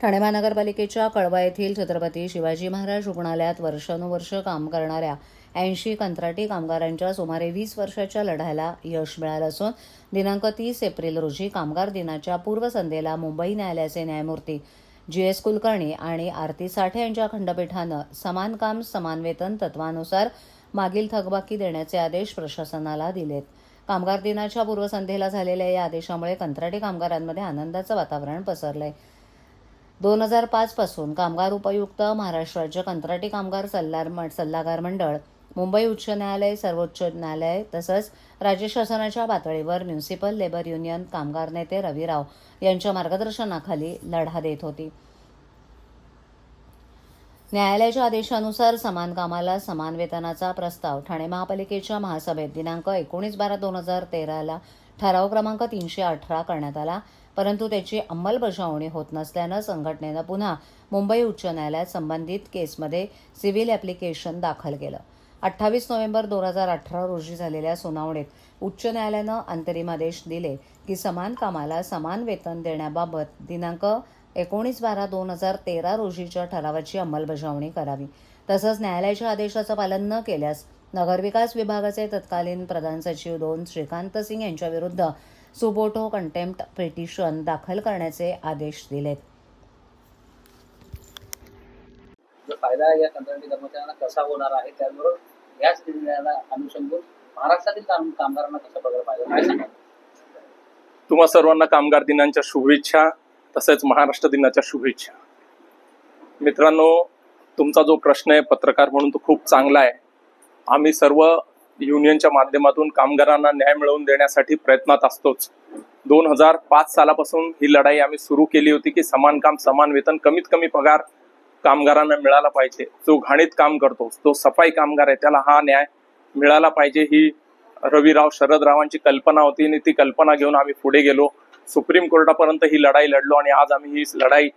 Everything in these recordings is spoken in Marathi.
ठाणे महानगरपालिकेच्या कळवा येथील छत्रपती शिवाजी महाराज रुग्णालयात वर्षानुवर्ष काम करणाऱ्या 80 कंत्राटी कामगारांच्या सुमारे 20 वर्षाच्या लढ्याला यश मिळालं असून दिनांक 30 एप्रिल रोजी कामगार दिनाच्या पूर्वसंध्येला मुंबई न्यायालयाचे न्यायमूर्ती GS कुलकर्णी आणि आरती साठे यांच्या खंडपीठानं समान काम समान वेतन तत्वानुसार मागील थकबाकी देण्याचे आदेश प्रशासनाला दिलेत। कामगार दिनाच्या पूर्वसंध्येला झालेल्या या आदेशामुळे कंत्राटी कामगारांमध्ये आनंदाचं वातावरण पसरलंय। 2005 पासून कामगार उपायुक्त, महाराष्ट्र राज्य कंत्राटी कामगार सल्लागार मंडळ, मुंबई उच्च न्यायालय, सर्वोच्च न्यायालय तसंच राज्य शासनाच्या पातळीवर म्युनिसिपल लेबर युनियन कामगार नेते रवी राव यांच्या मार्गदर्शनाखाली लढा देत होती। न्यायालयाच्या आदेशानुसार समान कामाला समान वेतनाचा प्रस्ताव ठाणे महापालिकेच्या महासभेत दिनांक 19/12/2013 ठराव क्रमांक 318 करण्यात आला, परंतु त्याची अंमलबजावणी होत नसल्यानं संघटनेनं पुन्हा मुंबई उच्च न्यायालयात संबंधित केसमध्ये सिव्हिल ॲप्लिकेशन दाखल केलं। 28 नोव्हेंबर 2018 रोजी झालेल्या सुनावणीत उच्च न्यायालयानं अंतरिम आदेश दिले की समान कामाला समान वेतन देण्याबाबत दिनांक 19/12/2013 रोजीच्या ठरावाची अंमलबजावणी करावी। तसंच न्यायालयाच्या आदेशाचं पालन न केल्यास नगरविकास विभागाचे तत्कालीन प्रधान सचिव 2 श्रीकांत सिंग यांच्याविरुद्ध सुबोटो कंटेम्प्ट पिटिशन दाखल करण्याचे आदेश दिलेत। फायदा या कंत्राटी कर्मचाऱ्यांना कसा होणार आहे, त्याचबरोबर याच निर्णयाला अनुसंधान महाराष्ट्रातील कामगारांना कसा बघायला पाहिजे, काय सांगा? तुम्हा सर्वांना कामगार दिनाच्या शुभेच्छा, तसेच महाराष्ट्र दिनाच्या शुभेच्छा। मित्रांनो, तुमचा जो प्रश्न आहे पत्रकार म्हणून तो खूप चांगला आहे। आम्ही सर्व युनियनच्या माध्यमातून कामगारांना न्याय मिळवून देण्यासाठी प्रयत्नात असतोच। 2005 सालापासून ही लढाई आम्ही सुरू केली होती की समान काम समान वेतन, कमीत कमी पगार कामगारांना मिळाला पाहिजे। जो घाणीत काम करतो, जो सफाई कामगार आहे, त्याला हा न्याय मिळाला पाहिजे, ही रविराव शरदरावांची कल्पना होती आणि ती कल्पना घेऊन आम्ही पुढे गेलो। सुप्रीम कोर्टापर्यंत ही लढाई लढलो आणि आज आम्ही ही लढाई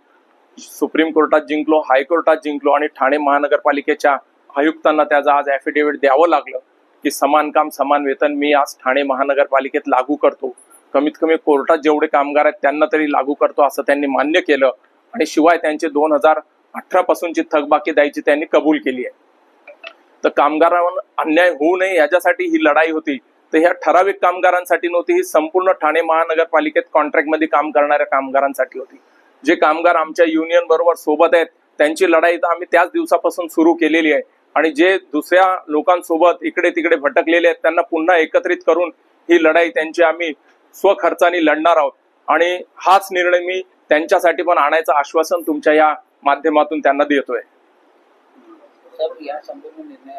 सुप्रीम कोर्टात जिंकलो, हायकोर्टात जिंकलो आणि ठाणे महानगरपालिकेच्या आयुक्तांना त्याचं आज ॲफिडेव्हिट द्यावं लागलं की समान काम समान वेतन मी आज ठाणे महानगरपालिकेत लागू करतो। कमीत कमी कोर्टात जेवढे कामगार आहेत त्यांना तरी लागू करतो असं त्यांनी मान्य केलं आणि शिवाय त्यांचे 2018 पासूनची थकबाकी द्यायची त्यांनी कबूल केली आहे। तर कामगारांवर अन्याय होऊ नये याच्यासाठी ही लढाई होती। तर ह्या ठराविक कामगारांसाठी नव्हती, ही संपूर्ण ठाणे महानगरपालिकेत कॉन्ट्रॅक्टमध्ये काम करणाऱ्या कामगारांसाठी होती। जे कामगार आमच्या युनियन बरोबर सोबत आहेत त्यांची लढाई तर आम्ही त्याच दिवसापासून सुरू केलेली आहे आणि जे दुसऱ्या लोकांसोबत इकडे तिकडे भटकलेले आहेत त्यांना पुन्हा एकत्रित करून ही लढाई त्यांची आम्ही स्वखर्चाने लढणार आहोत आणि हाच निर्णय मी त्यांच्यासाठी पण आणायचं आश्वासन तुमच्या या माध्यमातून त्यांना देतोय। सर, या संपूर्ण निर्णय